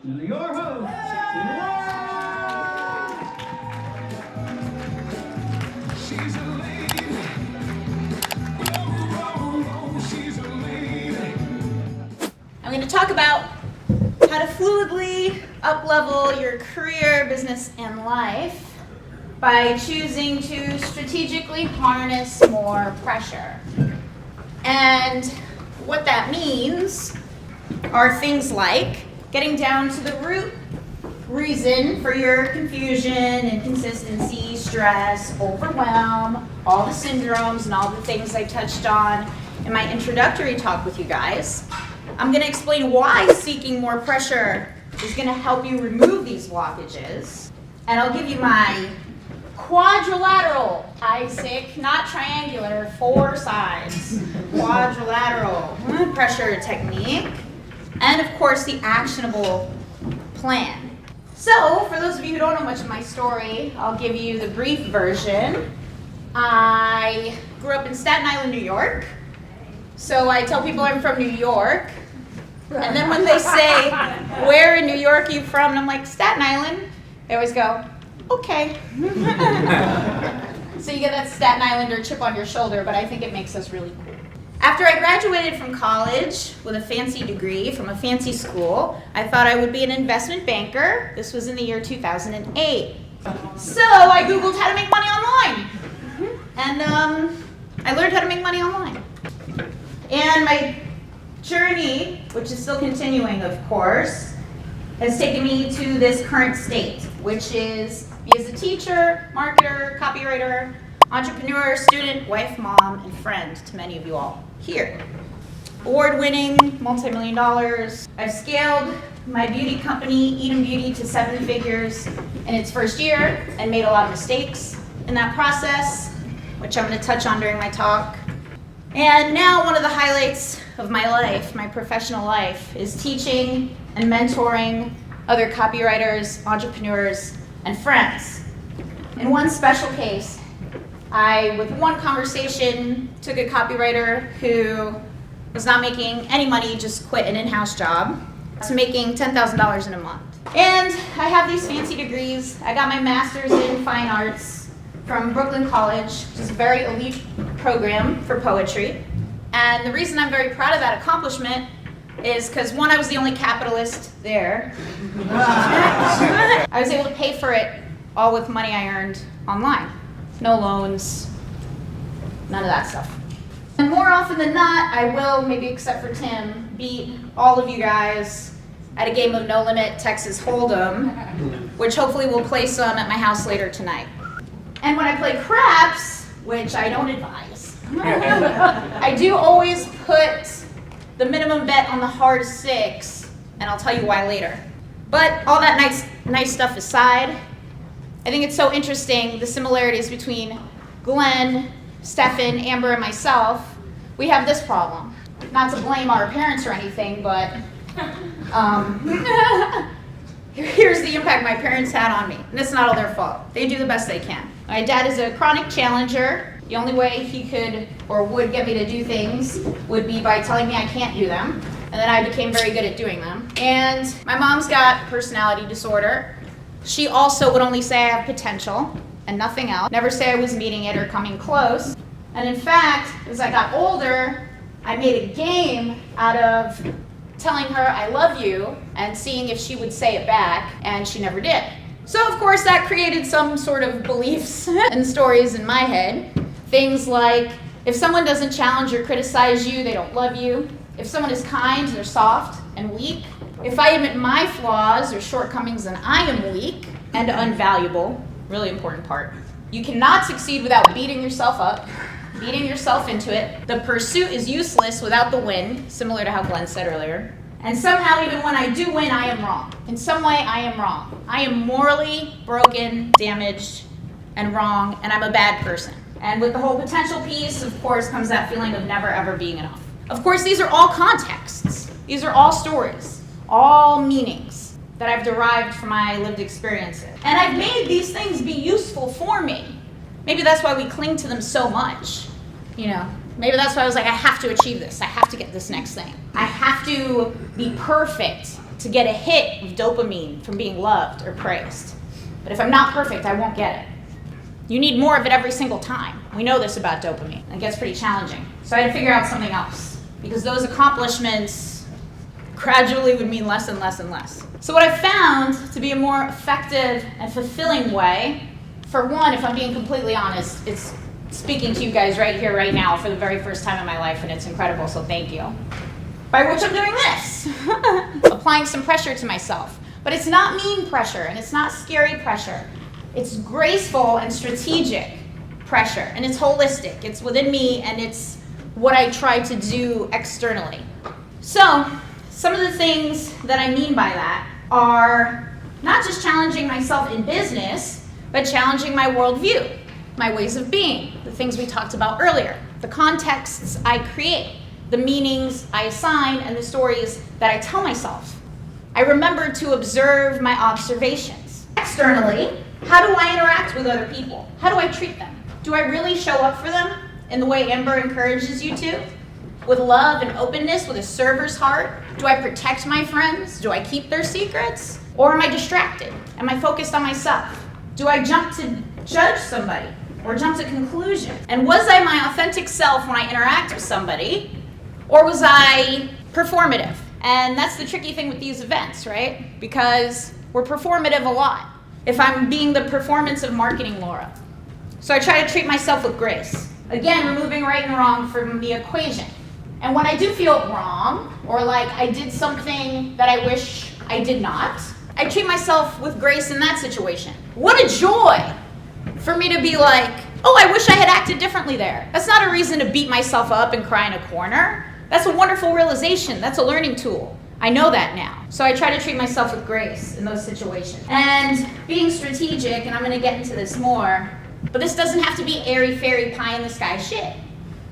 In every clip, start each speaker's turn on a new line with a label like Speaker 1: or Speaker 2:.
Speaker 1: your host, Laura. She's a lady. She's a lady.
Speaker 2: I'm going to talk about how to fluidly up-level your career, business, and life by choosing to strategically harness more pressure. And what that means are things like getting down to the root reason for your confusion, inconsistency, stress, overwhelm, all the syndromes and all the things I touched on in my introductory talk with you guys. I'm going to explain why seeking more pressure is going to help you remove these blockages. And I'll give you my quadrilateral, Isaac, not triangular, 4 sides, quadrilateral pressure technique. And of course, the actionable plan. So, for those of you who don't know much of my story, I'll give you the brief version. I grew up in Staten Island, New York. So I tell people I'm from New York. And then when they say, where in New York are you from? And I'm like, Staten Island. They always go, okay. So you get that Staten Islander chip on your shoulder, but I think it makes us really cool. After I graduated from college with a fancy degree from a fancy school, I thought I would be an investment banker. This was in the year 2008. So I Googled how to make money online. And I learned how to make money online. And my journey, which is still continuing, of course, has taken me to this current state, which is me as a teacher, marketer, copywriter, entrepreneur, student, wife, mom, and friend to many of you all here. Award-winning, multi-million dollars. I've scaled my beauty company, Eden Beauty, to 7 figures in its first year and made a lot of mistakes in that process, which I'm going to touch on during my talk. And now one of the highlights of my life, my professional life, is teaching and mentoring other copywriters, entrepreneurs, and friends. In one special case, I, with one conversation, took a copywriter who was not making any money, just quit an in-house job, to making $10,000 in a month. And I have these fancy degrees. I got my master's in fine arts from Brooklyn College, which is a very elite program for poetry. And the reason I'm very proud of that accomplishment is because, one, I was the only capitalist there. I was able to pay for it all with money I earned online. No loans, none of that stuff. And more often than not, I will, maybe except for Tim, beat all of you guys at a game of No Limit Texas Hold'em, which hopefully will play some at my house later tonight. And when I play craps, which I don't advise, I do always put the minimum bet on the hard 6, and I'll tell you why later. But all that nice stuff aside, I think it's so interesting, the similarities between Glenn, Stefan, Amber, and myself. We have this problem. Not to blame our parents or anything, but here's the impact my parents had on me. And it's not all their fault. They do the best they can. My dad is a chronic challenger. The only way he could or would get me to do things would be by telling me I can't do them. And then I became very good at doing them. And my mom's got personality disorder. She also would only say I have potential and nothing else. Never say I was meeting it or coming close. And in fact, as I got older, I made a game out of telling her I love you and seeing if she would say it back, and she never did. So of course that created some sort of beliefs and stories in my head. Things like, if someone doesn't challenge or criticize you, they don't love you. If someone is kind, they're soft and weak. If I admit my flaws or shortcomings, then I am weak and unvaluable. Really important part. You cannot succeed without beating yourself up, beating yourself into it. The pursuit is useless without the win, similar to how Glenn said earlier. And somehow, even when I do win, I am wrong. In some way, I am wrong. I am morally broken, damaged, and wrong, and I'm a bad person. And with the whole potential piece, of course, comes that feeling of never ever being enough. Of course, these are all contexts. These are all stories, all meanings that I've derived from my lived experiences. And I've made these things be useful for me. Maybe that's why we cling to them so much. You know, maybe that's why I was like, I have to achieve this. I have to get this next thing. I have to be perfect to get a hit of dopamine from being loved or praised. But if I'm not perfect, I won't get it. You need more of it every single time. We know this about dopamine. It gets pretty challenging. So I had to figure out something else, because those accomplishments gradually would mean less and less and less. So what I found to be a more effective and fulfilling way, for one, if I'm being completely honest, it's speaking to you guys right here, right now, for the very first time in my life, and it's incredible, so thank you. By which I'm doing this, applying some pressure to myself. But it's not mean pressure, and it's not scary pressure. It's graceful and strategic pressure, and it's holistic. It's within me, and it's what I try to do externally. So, some of the things that I mean by that are not just challenging myself in business, but challenging my worldview, my ways of being, the things we talked about earlier, the contexts I create, the meanings I assign, and the stories that I tell myself. I remember to observe my observations. Externally, how do I interact with other people? How do I treat them? Do I really show up for them in the way Amber encourages you to? With love and openness, with a server's heart? Do I protect my friends? Do I keep their secrets? Or am I distracted? Am I focused on myself? Do I jump to judge somebody or jump to conclusion? And was I my authentic self when I interact with somebody? Or was I performative? And that's the tricky thing with these events, right? Because we're performative a lot. If I'm being the performance of marketing Laura. So I try to treat myself with grace. Again, removing right and wrong from the equation. And when I do feel wrong, or like I did something that I wish I did not, I treat myself with grace in that situation. What a joy for me to be like, oh, I wish I had acted differently there. That's not a reason to beat myself up and cry in a corner. That's a wonderful realization. That's a learning tool. I know that now. So I try to treat myself with grace in those situations. And being strategic, and I'm gonna get into this more, but this doesn't have to be airy-fairy pie-in-the-sky shit.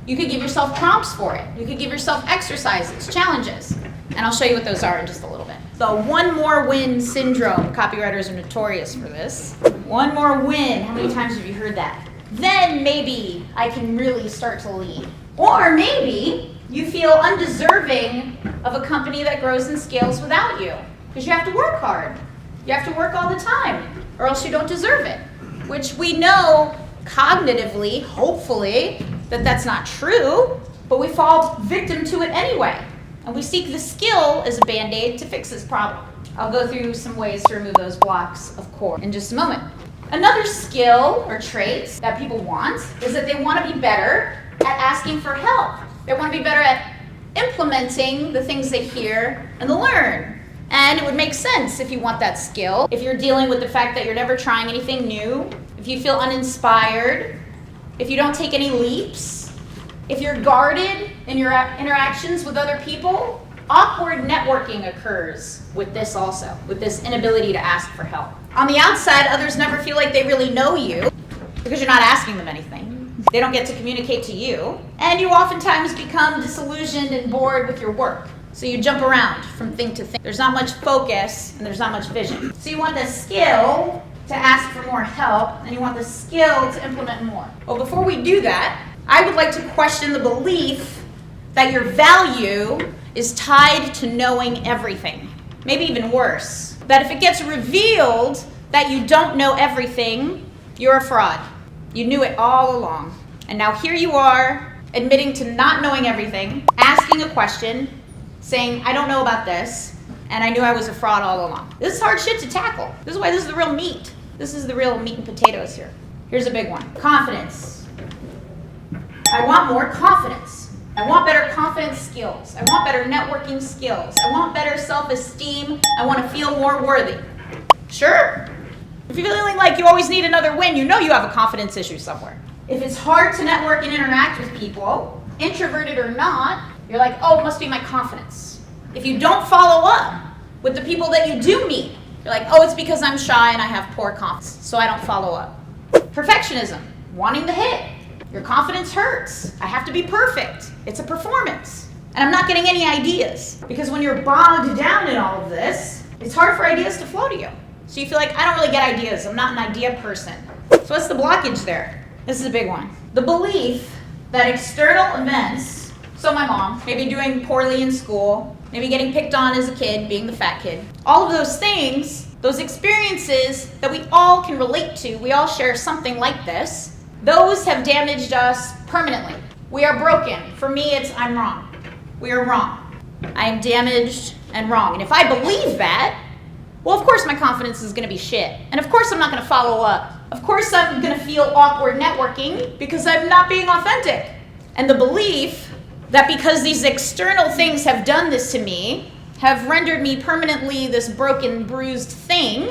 Speaker 2: You could give yourself prompts for it. You could give yourself exercises, challenges. And I'll show you what those are in just a little bit. The one more win syndrome. Copywriters are notorious for this. One more win. How many times have you heard that? Then maybe I can really start to lead. Or maybe you feel undeserving of a company that grows and scales without you. Because you have to work hard. You have to work all the time, or else you don't deserve it. Which we know cognitively, hopefully, that that's not true, but we fall victim to it anyway. And we seek the skill as a band-aid to fix this problem. I'll go through some ways to remove those blocks of core in just a moment. Another skill or trait that people want is that they want to be better at asking for help. They want to be better at implementing the things they hear and learn. And it would make sense if you want that skill. If you're dealing with the fact that you're never trying anything new, if you feel uninspired, if you don't take any leaps, if you're guarded in your interactions with other people, awkward networking occurs with this also, with this inability to ask for help. On the outside, others never feel like they really know you because you're not asking them anything. They don't get to communicate to you, and you oftentimes become disillusioned and bored with your work. So you jump around from thing to thing. There's not much focus and there's not much vision. So you want the skill to ask for more help, and you want the skill to implement more. Well, before we do that, I would like to question the belief that your value is tied to knowing everything. Maybe even worse, that if it gets revealed that you don't know everything, you're a fraud. You knew it all along. And now here you are, admitting to not knowing everything, asking a question, saying, I don't know about this, and I knew I was a fraud all along. This is hard shit to tackle. This is why this is the real meat. This is the real meat and potatoes here. Here's a big one. Confidence. I want more confidence. I want better confidence skills. I want better networking skills. I want better self-esteem. I want to feel more worthy. Sure. If you're feeling like you always need another win, you know you have a confidence issue somewhere. If it's hard to network and interact with people, introverted or not, you're like, oh, it must be my confidence. If you don't follow up with the people that you do meet, you're like, oh, it's because I'm shy and I have poor confidence, so I don't follow up. Perfectionism, wanting the hit. Your confidence hurts. I have to be perfect. It's a performance. And I'm not getting any ideas. Because when you're bogged down in all of this, it's hard for ideas to flow to you. So you feel like, I don't really get ideas. I'm not an idea person. So what's the blockage there? This is a big one. The belief that external events, so my mom, maybe doing poorly in school, maybe getting picked on as a kid, being the fat kid. All of those things, those experiences that we all can relate to, we all share something like this, those have damaged us permanently. We are broken. For me, it's I'm wrong. We are wrong. I am damaged and wrong. And if I believe that, well, of course my confidence is going to be shit. And of course I'm not going to follow up. Of course I'm going to feel awkward networking because I'm not being authentic. And the belief that because these external things have done this to me, have rendered me permanently this broken, bruised thing,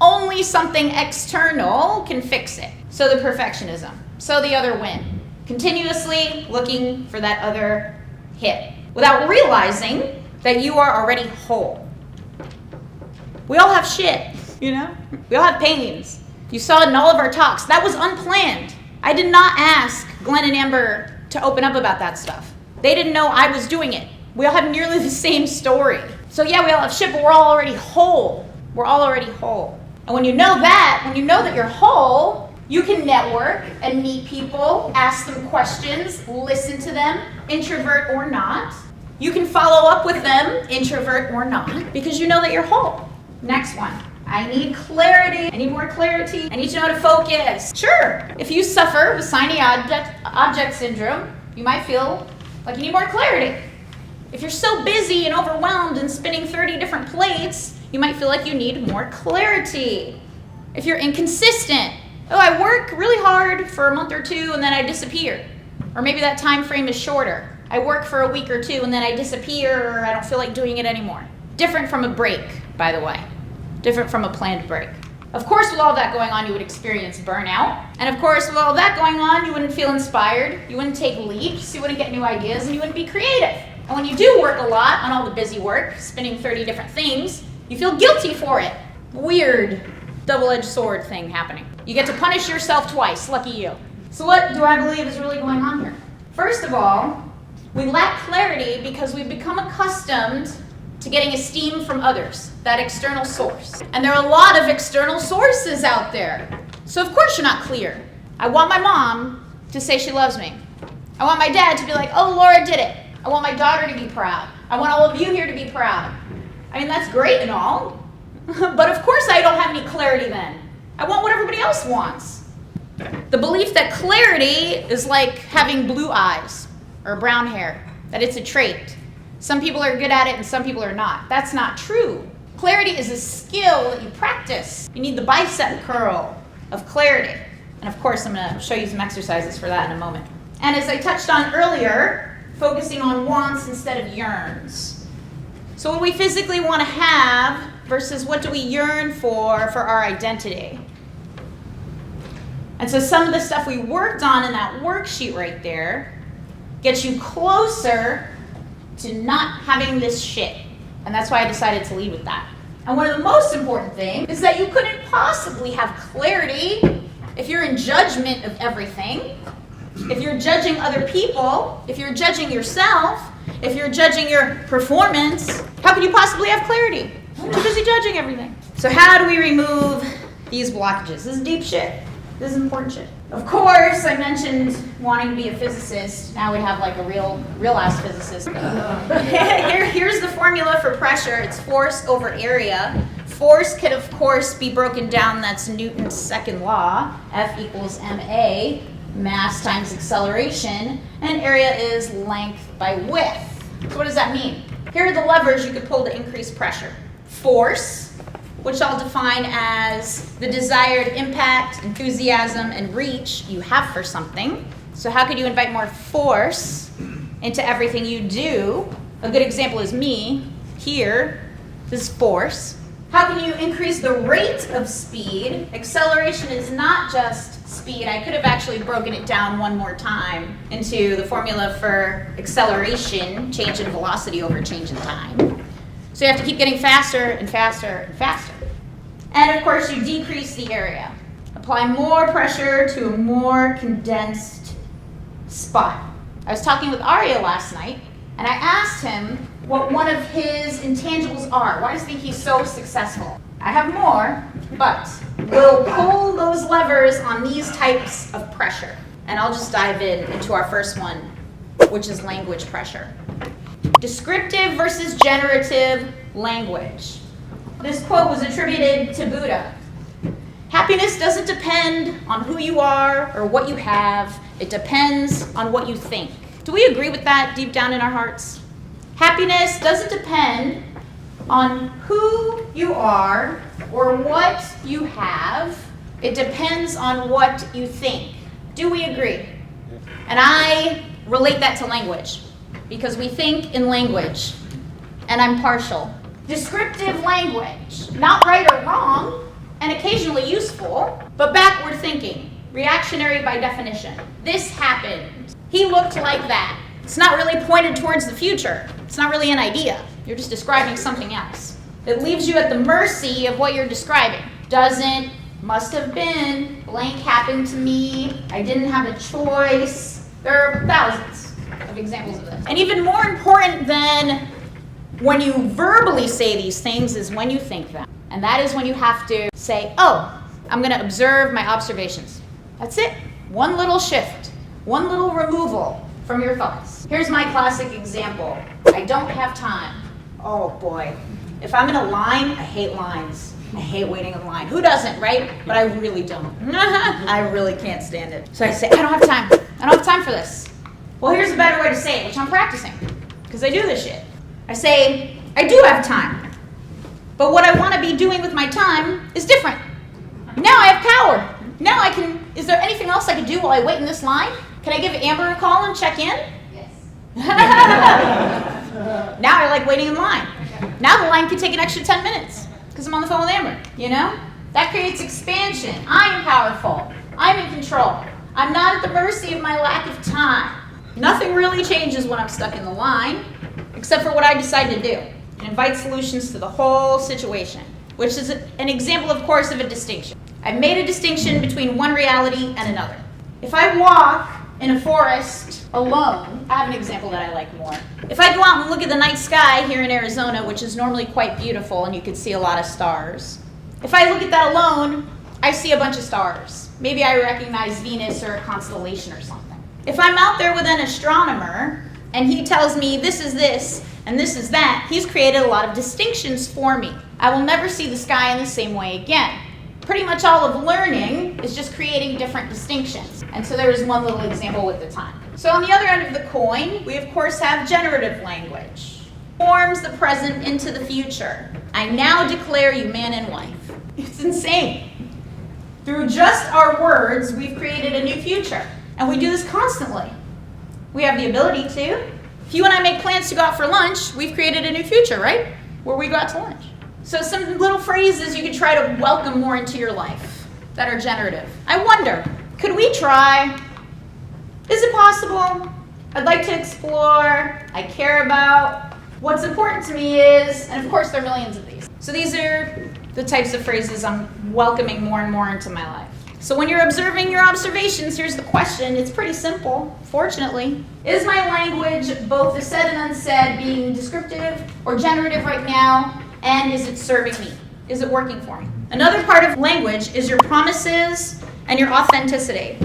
Speaker 2: only something external can fix it. So the perfectionism. So the other win. Continuously looking for that other hit without realizing that you are already whole. We all have shit, you know? We all have pains. You saw it in all of our talks. That was unplanned. I did not ask Glenn and Amber to open up about that stuff. They didn't know I was doing it. We all have nearly the same story. So yeah, we all have shit, but we're all already whole. We're all already whole. And when you know that, when you know that you're whole, you can network and meet people, ask them questions, listen to them, introvert or not. You can follow up with them, introvert or not, because you know that you're whole. Next one. I need clarity. I need more clarity. I need to know how to focus. Sure. If you suffer with shiny object syndrome, you might feel like you need more clarity. If you're so busy and overwhelmed and spinning 30 different plates, you might feel like you need more clarity. If you're inconsistent, oh, I work really hard for a month or two and then I disappear. Or maybe that time frame is shorter. I work for a week or two and then I disappear or I don't feel like doing it anymore. Different from a break, by the way. Different from a planned break. Of course, with all that going on, you would experience burnout. And of course, with all that going on, you wouldn't feel inspired, you wouldn't take leaps, you wouldn't get new ideas, and you wouldn't be creative. And when you do work a lot on all the busy work, spinning 30 different things, you feel guilty for it. Weird double-edged sword thing happening. You get to punish yourself twice, lucky you. So what do I believe is really going on here? First of all, we lack clarity because we've become accustomed to getting esteem from others, that external source. And there are a lot of external sources out there. So of course you're not clear. I want my mom to say she loves me. I want my dad to be like, oh, Laura did it. I want my daughter to be proud. I want all of you here to be proud. I mean, that's great and all, but of course I don't have any clarity then. I want what everybody else wants. The belief that clarity is like having blue eyes or brown hair, that it's a trait. Some people are good at it and some people are not. That's not true. Clarity is a skill that you practice. You need the bicep curl of clarity. And of course, I'm going to show you some exercises for that in a moment. And as I touched on earlier, focusing on wants instead of yearns. So what we physically want to have versus what do we yearn for our identity. And so some of the stuff we worked on in that worksheet right there gets you closer to not having this shit. And that's why I decided to lead with that. And one of the most important things is that you couldn't possibly have clarity if you're in judgment of everything, if you're judging other people, if you're judging yourself, if you're judging your performance. How could you possibly have clarity? You're too busy judging everything. So how do we remove these blockages? This is deep shit. This is important shit. Of course, I mentioned wanting to be a physicist. Now we have like a real ass physicist. Here's the formula for pressure. It's force over area. Force can, of course, be broken down. That's Newton's second law. F equals ma, mass times acceleration. And area is length by width. So what does that mean? Here are the levers you could pull to increase pressure. Force, which I'll define as the desired impact, enthusiasm, and reach you have for something. So how could you invite more force into everything you do? A good example is me, here. This is force. How can you increase the rate of speed? Acceleration is not just speed. I could have actually broken it down one more time into the formula for acceleration, change in velocity over change in time. So you have to keep getting faster and faster and faster. And of course, you decrease the area. Apply more pressure to a more condensed spot. I was talking with Arya last night, and I asked him what one of his intangibles are. Why does he think he's so successful? I have more, but we'll pull those levers on these types of pressure. And I'll just dive into our first one, which is language pressure. Descriptive versus generative language. This quote was attributed to Buddha. Happiness doesn't depend on who you are or what you have. It depends on what you think. Do we agree with that deep down in our hearts? Happiness doesn't depend on who you are or what you have. It depends on what you think. Do we agree? And I relate that to language because we think in language, and I'm partial. Descriptive language, not right or wrong, and occasionally useful, but backward thinking, reactionary by definition. This happened. He looked like that. It's not really pointed towards the future. It's not really an idea. You're just describing something else. It leaves you at the mercy of what you're describing. Doesn't, must have been, blank happened to me, I didn't have a choice. There are thousands of examples of this. And even more important than when you verbally say these things is when you think them. And that is when you have to say, oh, I'm going to observe my observations. That's it. One little shift, one little removal from your thoughts. Here's my classic example. I don't have time. Oh boy. If I'm in a line, I hate lines. I hate waiting in line. Who doesn't, right? But I really don't. I really can't stand it. So I say, I don't have time. I don't have time for this. Well, here's a better way to say it, which I'm practicing, because I do this shit. I say, I do have time. But what I want to be doing with my time is different. Now I have power. Now I can, is there anything else I can do while I wait in this line? Can I give Amber a call and check in?
Speaker 3: Yes.
Speaker 2: Now I like waiting in line. Now the line can take an extra 10 minutes because I'm on the phone with Amber, you know? That creates expansion. I am powerful. I'm in control. I'm not at the mercy of my lack of time. Nothing really changes when I'm stuck in the line, except for what I decide to do. And invite solutions to the whole situation, which is an example, of course, of a distinction. I've made a distinction between one reality and another. If I walk in a forest alone, I have an example that I like more. If I go out and look at the night sky here in Arizona, which is normally quite beautiful and you can see a lot of stars, if I look at that alone, I see a bunch of stars. Maybe I recognize Venus or a constellation or something. If I'm out there with an astronomer and he tells me this is this and this is that, he's created a lot of distinctions for me. I will never see the sky in the same way again. Pretty much all of learning is just creating different distinctions. And so there is one little example with the time. So on the other end of the coin, we of course have generative language. Forms the present into the future. I now declare you man and wife. It's insane. Through just our words, we've created a new future. And we do this constantly. We have the ability to. If you and I make plans to go out for lunch, we've created a new future, right? Where we go out to lunch. So some little phrases you can try to welcome more into your life that are generative. I wonder, could we try? Is it possible? I'd like to explore. I care about. What's important to me is, and of course there are millions of these. So these are the types of phrases I'm welcoming more and more into my life. So when you're observing your observations, here's the question. It's pretty simple, fortunately. Is my language, both the said and unsaid, being descriptive or generative right now? And is it serving me? Is it working for me? Another part of language is your promises and your authenticity.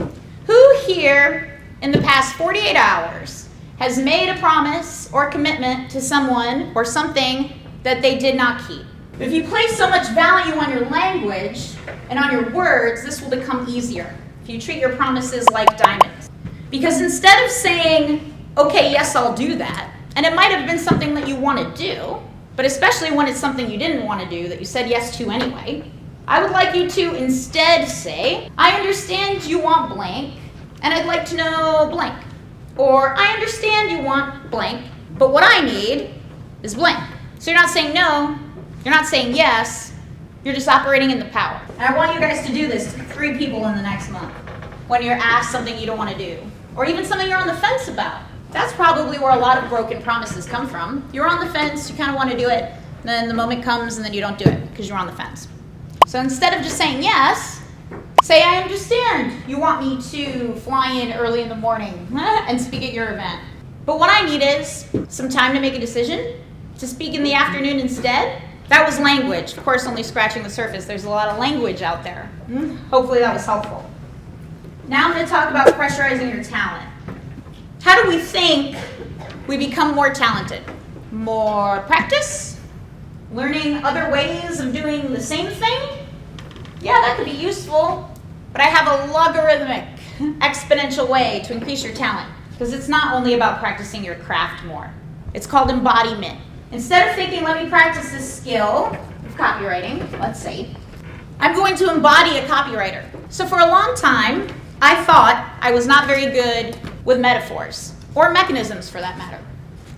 Speaker 2: Who here in the past 48 hours has made a promise or commitment to someone or something that they did not keep? If you place so much value on your language and on your words, this will become easier if you treat your promises like diamonds. Because instead of saying, okay, yes, I'll do that, and it might have been something that you want to do, but especially when it's something you didn't want to do that you said yes to anyway, I would like you to instead say, I understand you want blank, and I'd like to know blank. Or, I understand you want blank, but what I need is blank. So you're not saying no, you're not saying yes, you're just operating in the power. And I want you guys to do this to 3 people in the next month when you're asked something you don't want to do, or even something you're on the fence about. That's probably where a lot of broken promises come from. You're on the fence, you kind of want to do it, then the moment comes and then you don't do it because you're on the fence. So instead of just saying yes, say I understand you want me to fly in early in the morning and speak at your event. But what I need is some time to make a decision, to speak in the afternoon instead. That was language, of course only scratching the surface. There's a lot of language out there. Hopefully that was helpful. Now I'm going to talk about pressurizing your talent. How do we think we become more talented. More practice, learning other ways of doing the same thing. Yeah, that could be useful, but I have a logarithmic, exponential way to increase your talent, because it's not only about practicing your craft more. It's called embodiment. Instead of thinking, let me practice this skill of copywriting, let's say, I'm going to embody a copywriter. So for a long time, I thought I was not very good with metaphors, or mechanisms for that matter.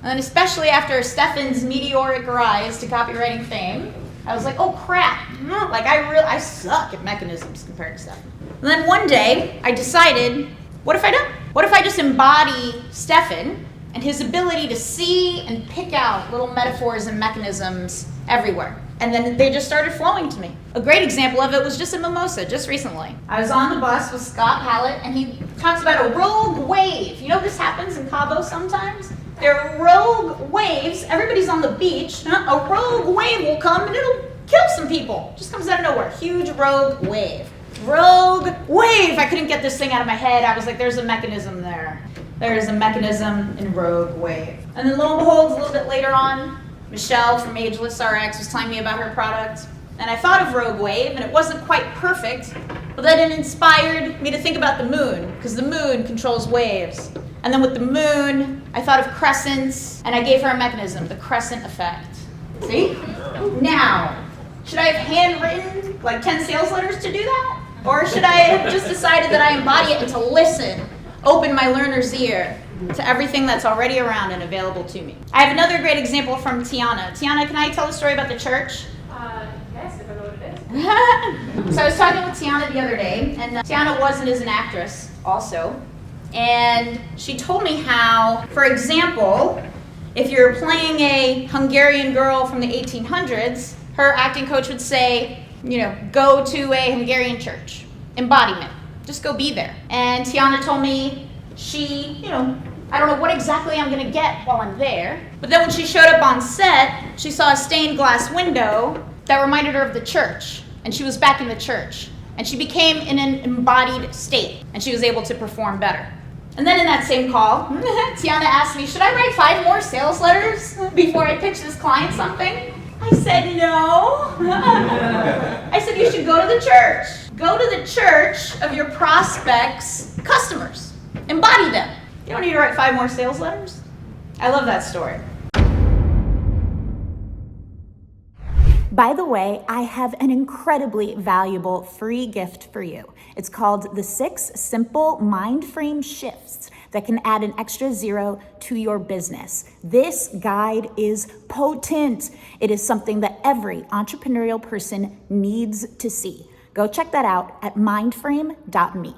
Speaker 2: And then especially after Stefan's meteoric rise to copywriting fame, I was like, oh crap, like I suck at mechanisms compared to Stefan. And then one day, I decided, what if I don't? What if I just embody Stefan and his ability to see and pick out little metaphors and mechanisms everywhere? And then they just started flowing to me. A great example of it was just a mimosa, just recently. I was on the bus with Scott Hallett, and he talks about a rogue wave. You know this happens in Cabo sometimes? There are rogue waves. Everybody's on the beach. A rogue wave will come, and it'll kill some people. Just comes out of nowhere. Huge rogue wave. Rogue wave! I couldn't get this thing out of my head. I was like, there's a mechanism there. There's a mechanism in rogue wave. And then lo and behold, a little bit later on, Michelle from Ageless RX was telling me about her product, and I thought of Rogue Wave, and it wasn't quite perfect, but then it inspired me to think about the moon, because the moon controls waves. And then with the moon, I thought of crescents, and I gave her a mechanism, the crescent effect. See? Now, should I have handwritten like 10 sales letters to do that? Or should I have just decided that I embody it and to listen, open my learner's ear to everything that's already around and available to me? I have another great example from Tiana. Tiana, can I tell the story about the church?
Speaker 3: Yes, if I know what it is.
Speaker 2: So I was talking with Tiana the other day, and Tiana was and is an actress also. And she told me how, for example, if you're playing a Hungarian girl from the 1800s, her acting coach would say, go to a Hungarian church. Embodiment. Just go be there. And Tiana told me she, I don't know what exactly I'm going to get while I'm there. But then when she showed up on set, she saw a stained glass window that reminded her of the church. And she was back in the church. And she became in an embodied state. And she was able to perform better. And then in that same call, Tiana asked me, should I write 5 more sales letters before I pitch this client something? I said, no. I said, you should go to the church. Go to the church of your prospects' customers. Embody them. You don't need to write 5 more sales letters. I love that story.
Speaker 4: By the way, I have an incredibly valuable free gift for you. It's called the 6 Simple Mindframe Shifts that can add an extra 0 to your business. This guide is potent. It is something that every entrepreneurial person needs to see. Go check that out at mindframe.me.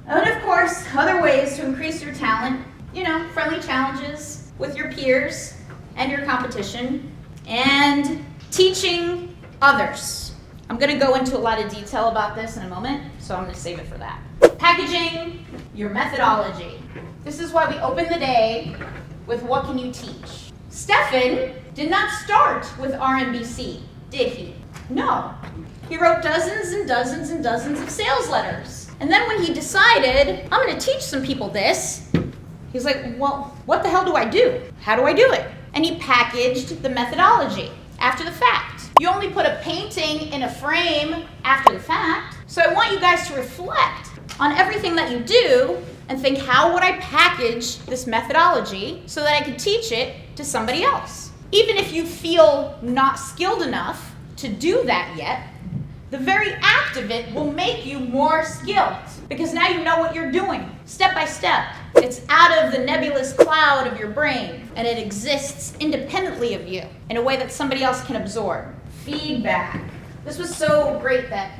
Speaker 2: And of course, other ways to increase your talent, friendly challenges with your peers and your competition, and teaching others. I'm going to go into a lot of detail about this in a moment, so I'm going to save it for that. Packaging your methodology. This is why we open the day with what can you teach? Stefan did not start with RMBC, did he? No. He wrote dozens and dozens and dozens of sales letters. And then when he decided, I'm going to teach some people this, he's like, well, what the hell do I do? How do I do it? And he packaged the methodology after the fact. You only put a painting in a frame after the fact. So I want you guys to reflect on everything that you do and think, how would I package this methodology so that I could teach it to somebody else? Even if you feel not skilled enough to do that yet, the very act of it will make you more skilled, because now you know what you're doing, step by step. It's out of the nebulous cloud of your brain, and it exists independently of you in a way that somebody else can absorb. Feedback. This was so great that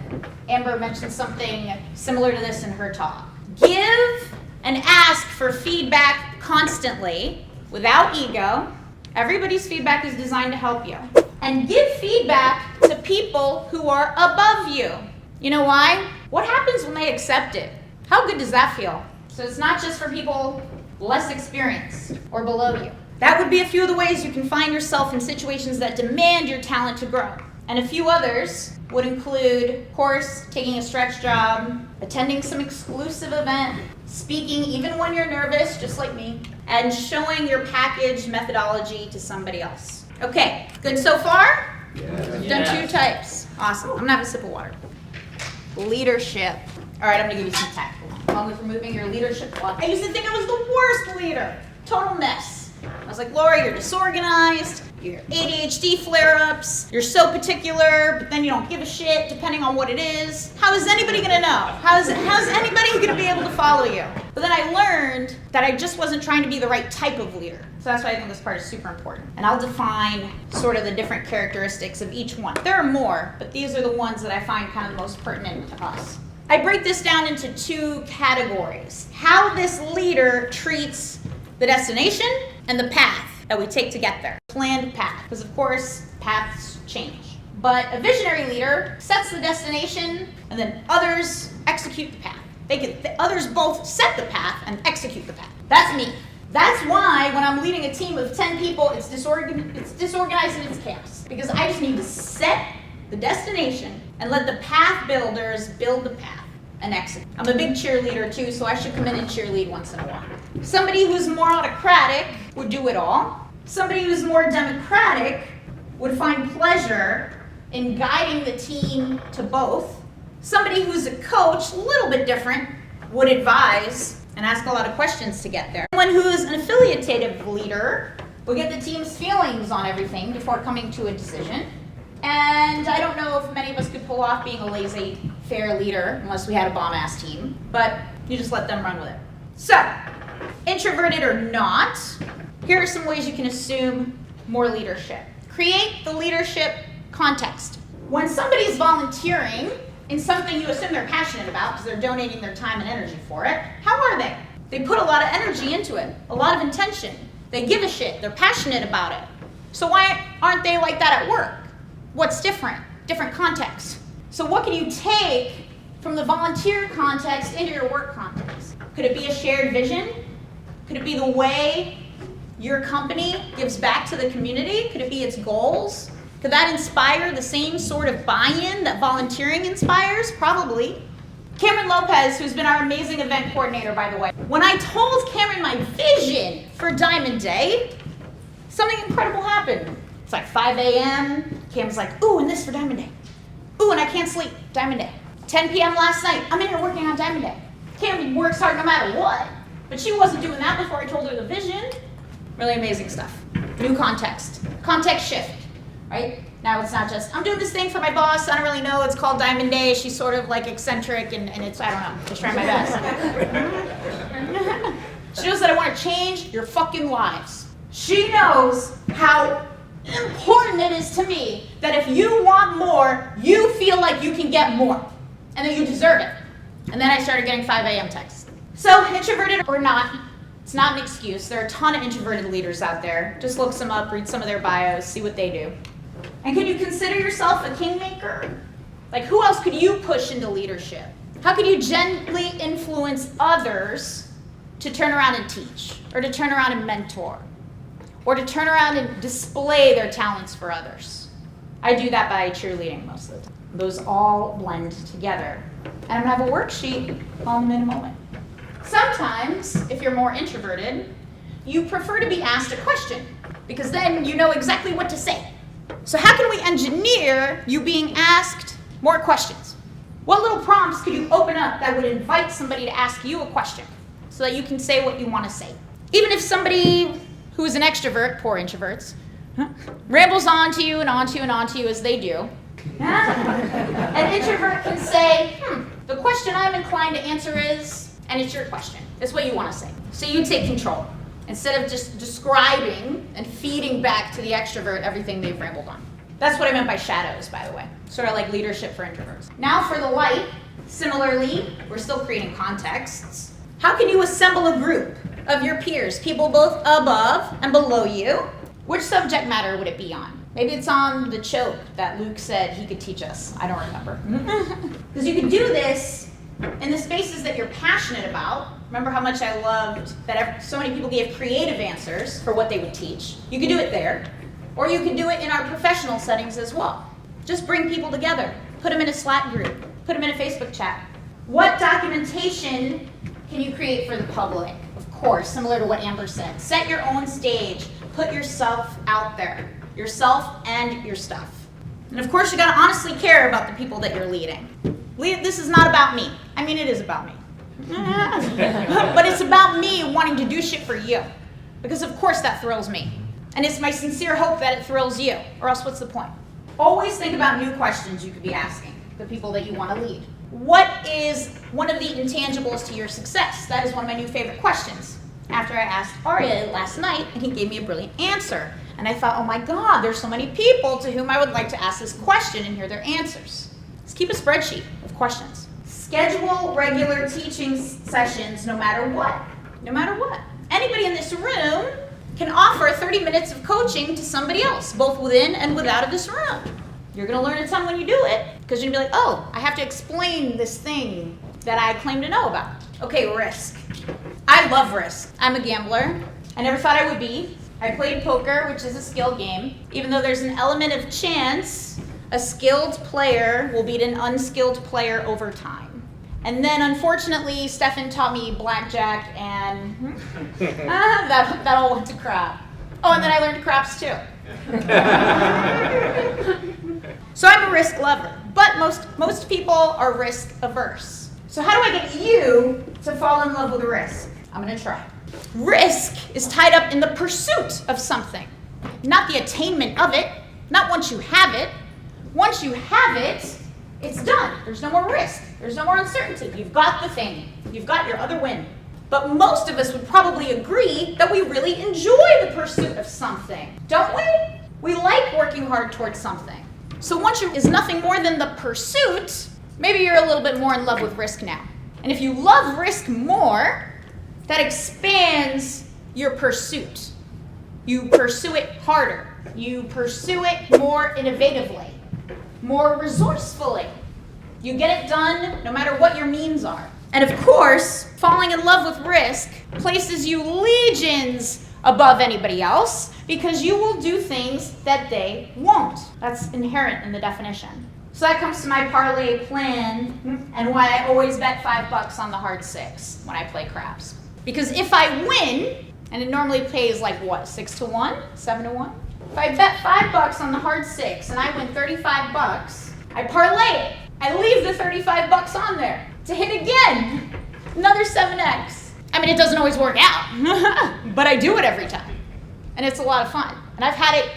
Speaker 2: Amber mentioned something similar to this in her talk. Give and ask for feedback constantly, without ego. Everybody's feedback is designed to help you. And give feedback to people who are above you. You know why? What happens when they accept it? How good does that feel? So it's not just for people less experienced or below you. That would be a few of the ways you can find yourself in situations that demand your talent to grow. And a few others would include, of course, taking a stretch job, attending some exclusive event, speaking even when you're nervous, just like me, and showing your package methodology to somebody else. Okay, good so far? We've done 2 types. Awesome. I'm gonna have a sip of water. Leadership. All right, I'm gonna give you some tech. Along with removing your leadership block. I used to think I was the worst leader. Total mess. I was like, Laura, you're disorganized, your ADHD flare-ups, you're so particular, but then you don't give a shit depending on what it is. How is anybody gonna know? How's anybody gonna be able to follow you? But then I learned that I just wasn't trying to be the right type of leader. So that's why I think this part is super important. And I'll define sort of the different characteristics of each one. There are more, but these are the ones that I find kind of the most pertinent to us. I break this down into 2 categories. How this leader treats the destination and the path that we take to get there. Planned path, because of course, paths change. But a visionary leader sets the destination and then others execute the path. Others both set the path and execute the path. That's me. That's why when I'm leading a team of 10 people, it's disorganized and it's chaos. Because I just need to set the destination and let the path builders build the path and execute. I'm a big cheerleader too, so I should come in and cheerlead once in a while. Somebody who's more autocratic would do it all. Somebody who's more democratic would find pleasure in guiding the team to both. Somebody who's a coach, a little bit different, would advise and ask a lot of questions to get there. Someone who's an affiliative leader will get the team's feelings on everything before coming to a decision. And I don't know if many of us could pull off being a lazy, fair leader unless we had a bomb-ass team, but you just let them run with it. So, introverted or not, here are some ways you can assume more leadership. Create the leadership context. When somebody's volunteering in something you assume they're passionate about because they're donating their time and energy for it, how are they? They put a lot of energy into it, a lot of intention. They give a shit, they're passionate about it. So why aren't they like that at work? What's different? Different context. So what can you take from the volunteer context into your work context? Could it be a shared vision? Could it be the way your company gives back to the community? Could it be its goals? Could that inspire the same sort of buy-in that volunteering inspires? Probably. Cameron Lopez, who's been our amazing event coordinator, by the way, when I told Cameron my vision for Diamond Day, something incredible happened. It's like 5 a.m. Cam's like, ooh, and this for Diamond Day. Ooh, and I can't sleep. Diamond Day. 10 p.m. last night. I'm in here working on Diamond Day. Cam works hard no matter what. But she wasn't doing that before I told her the vision. Really amazing stuff. New context. Context shift, right? Now it's not just, I'm doing this thing for my boss. I don't really know. It's called Diamond Day. She's sort of like eccentric and it's, I don't know, just trying my best. She knows that I want to change your fucking lives. She knows how important it is to me that if you want more, you feel like you can get more and that you deserve it. And then I started getting 5 a.m. texts. So introverted or not, it's not an excuse. There are a ton of introverted leaders out there. Just look some up, read some of their bios, see what they do. And can you consider yourself a kingmaker? Like, who else could you push into leadership? How could you gently influence others to turn around and teach, or to turn around and mentor, or to turn around and display their talents for others? I do that by cheerleading most of the time. Those all blend together. And I'm gonna have a worksheet on them in a moment. Sometimes, if you're more introverted, you prefer to be asked a question, because then you know exactly what to say. So how can we engineer you being asked more questions? What little prompts could you open up that would invite somebody to ask you a question so that you can say what you want to say? Even if somebody who is an extrovert, poor introverts, rambles on to you and on to you and on to you as they do, an introvert can say, the question I'm inclined to answer is, and it's your question. It's what you want to say. So you take control instead of just describing and feeding back to the extrovert everything they've rambled on. That's what I meant by shadows, by the way. Sort of like leadership for introverts. Now for the light, similarly, we're still creating contexts. How can you assemble a group of your peers, people both above and below you? Which subject matter would it be on? Maybe it's on the choke that Luke said he could teach us. I don't remember. Because you can do this in the spaces that you're passionate about. Remember how much I loved that so many people gave creative answers for what they would teach. You can do it there. Or you can do it in our professional settings as well. Just bring people together. Put them in a Slack group. Put them in a Facebook chat. What documentation can you create for the public? Of course, similar to what Amber said. Set your own stage. Put yourself out there. Yourself and your stuff. And of course, you gotta honestly care about the people that you're leading. This is not about me. I mean, it is about me. But it's about me wanting to do shit for you. Because of course that thrills me. And it's my sincere hope that it thrills you. Or else what's the point? Always think about new questions you could be asking the people that you want to lead. What is one of the intangibles to your success? That is one of my new favorite questions. After I asked Arya last night, and he gave me a brilliant answer. And I thought, oh my God, there's so many people to whom I would like to ask this question and hear their answers. Let's keep a spreadsheet of questions. Schedule regular teaching sessions no matter what. No matter what. Anybody in this room can offer 30 minutes of coaching to somebody else, both within and without of this room. You're gonna learn a ton when you do it, because you're gonna be like, oh, I have to explain this thing that I claim to know about. Okay, risk. I love risk. I'm a gambler. I never thought I would be. I played poker, which is a skill game. Even though there's an element of chance, a skilled player will beat an unskilled player over time. And then, unfortunately, Stefan taught me blackjack, and that all went to crap. Oh, and then I learned craps too. So I'm a risk lover, but most people are risk averse. So how do I get you to fall in love with risk? I'm gonna try. Risk is tied up in the pursuit of something, not the attainment of it, not once you have it. Once you have it, it's done. There's no more risk. There's no more uncertainty. You've got the thing. You've got your other win. But most of us would probably agree that we really enjoy the pursuit of something, don't we? We like working hard towards something. So once you is nothing more than the pursuit, maybe you're a little bit more in love with risk now. And if you love risk more, that expands your pursuit. You pursue it harder. You pursue it more innovatively, more resourcefully. You get it done no matter what your means are. And of course, falling in love with risk places you legions above anybody else because you will do things that they won't. That's inherent in the definition. So that comes to my parlay plan and why I always bet $5 on the hard 6 when I play craps. Because if I win, and it normally pays like what, 6 to 1, 7 to 1? If I bet $5 on the hard 6 and I win $35, I parlay it. I leave the $35 on there to hit again, another 7x. I mean, it doesn't always work out, but I do it every time. And it's a lot of fun. And I've had it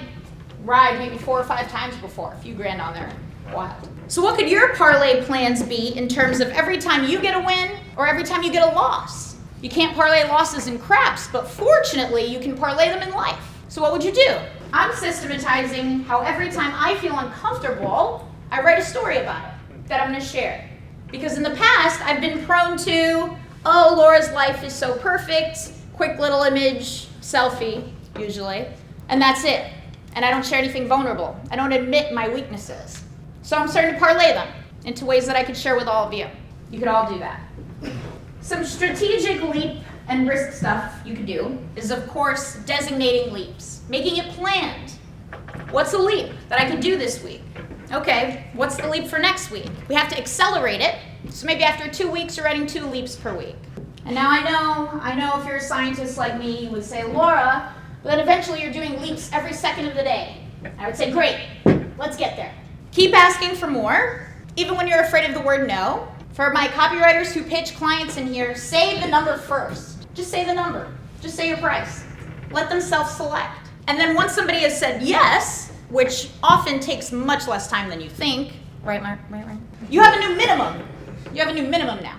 Speaker 2: ride maybe 4 or 5 times before, a few grand on there. Wild. So what could your parlay plans be in terms of every time you get a win or every time you get a loss? You can't parlay losses in craps, but fortunately you can parlay them in life. So what would you do? I'm systematizing how every time I feel uncomfortable, I write a story about it that I'm going to share. Because in the past, I've been prone to, oh, Laura's life is so perfect, quick little image, selfie, usually, and that's it. And I don't share anything vulnerable. I don't admit my weaknesses. So I'm starting to parlay them into ways that I could share with all of you. You could all do that. Some strategic leap and risk stuff you could do is, of course, designating leaps, making it planned. What's a leap that I could do this week? Okay, what's the leap for next week? We have to accelerate it. So maybe after 2 weeks, you're writing 2 leaps per week. And now I know if you're a scientist like me, you would say, Laura, but then eventually you're doing leaps every second of the day. I would say, great, let's get there. Keep asking for more, even when you're afraid of the word no. For my copywriters who pitch clients in here, say the number first. Just say the number. Just say your price. Let them self-select. And then once somebody has said yes, which often takes much less time than you think, right, Mark? Right. You have a new minimum. You have a new minimum now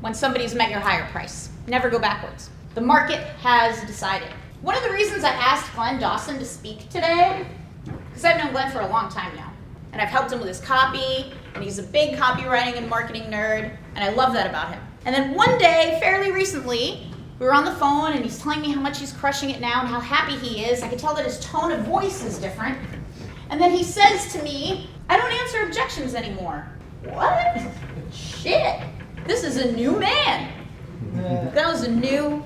Speaker 2: when somebody's met your higher price. Never go backwards. The market has decided. One of the reasons I asked Glenn Dawson to speak today, because I've known Glenn for a long time now, and I've helped him with his copy, and he's a big copywriting and marketing nerd, and I love that about him. And then one day, fairly recently, we were on the phone, and he's telling me how much he's crushing it now and how happy he is. I could tell that his tone of voice is different. And then he says to me, I don't answer objections anymore. What? Shit. This is a new man. That was a new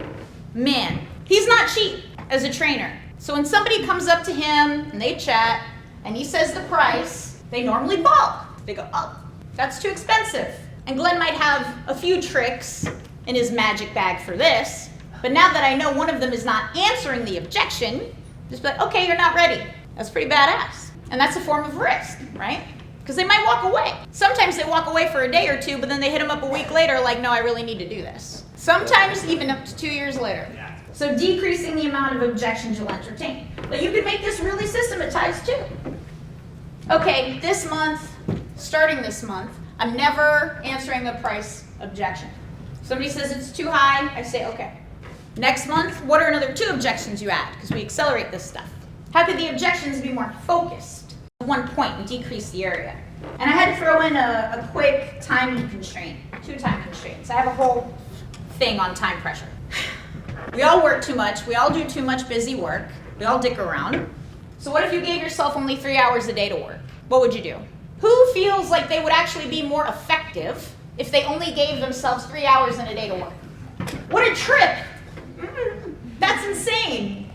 Speaker 2: man. He's not cheap as a trainer. So when somebody comes up to him and they chat and he says the price, they normally balk. They go, oh, that's too expensive. And Glenn might have a few tricks in his magic bag for this, but now that I know one of them is not answering the objection, just be like, okay, you're not ready. That's pretty badass. And that's a form of risk, right? Because they might walk away. Sometimes they walk away for a day or two, but then they hit them up a week later like, no, I really need to do this. Sometimes even up to 2 years later. So decreasing the amount of objections you'll entertain. But you can make this really systematized too. Okay, this month, starting this month, I'm never answering a price objection. Somebody says it's too high, I say okay. Next month, what are another 2 objections you add? Because we accelerate this stuff. How could the objections be more focused? One point and decrease the area. And I had to throw in a quick time constraint, 2 time constraints. I have a whole thing on time pressure. We all work too much. We all do too much busy work. We all dick around. So what if you gave yourself only 3 hours a day to work? What would you do? Who feels like they would actually be more effective if they only gave themselves 3 hours in a day to work? What a trip! That's insane.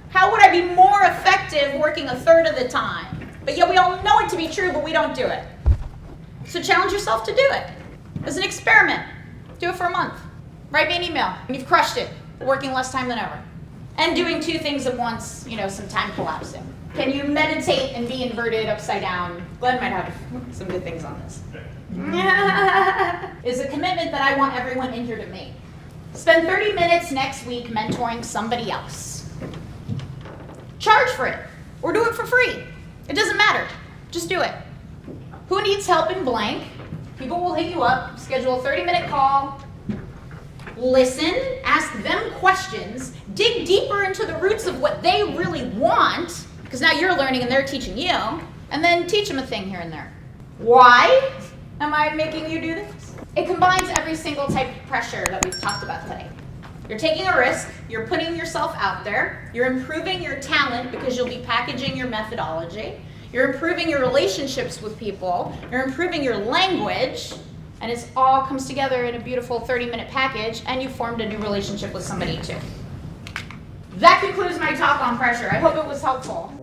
Speaker 2: How would I be more effective working a third of the time? But yet we all know it to be true, but we don't do it. So challenge yourself to do it. As an experiment. Do it for a month. Write me an email. You've crushed it. Working less time than ever. And doing 2 things at once, some time collapsing. Can you meditate and be inverted upside down? Glenn might have some good things on this. Is a commitment that I want everyone in here to make. Spend 30 minutes next week mentoring somebody else. Charge for it, or do it for free. It doesn't matter, just do it. Who needs help in blank? People will hit you up, schedule a 30-minute call, listen, ask them questions, dig deeper into the roots of what they really want, because now you're learning and they're teaching you, and then teach them a thing here and there. Why am I making you do this? It combines every single type of pressure that we've talked about today. You're taking a risk, you're putting yourself out there, you're improving your talent because you'll be packaging your methodology, you're improving your relationships with people, you're improving your language, and it all comes together in a beautiful 30-minute package, and you formed a new relationship with somebody too. That concludes my talk on pressure. I hope it was helpful.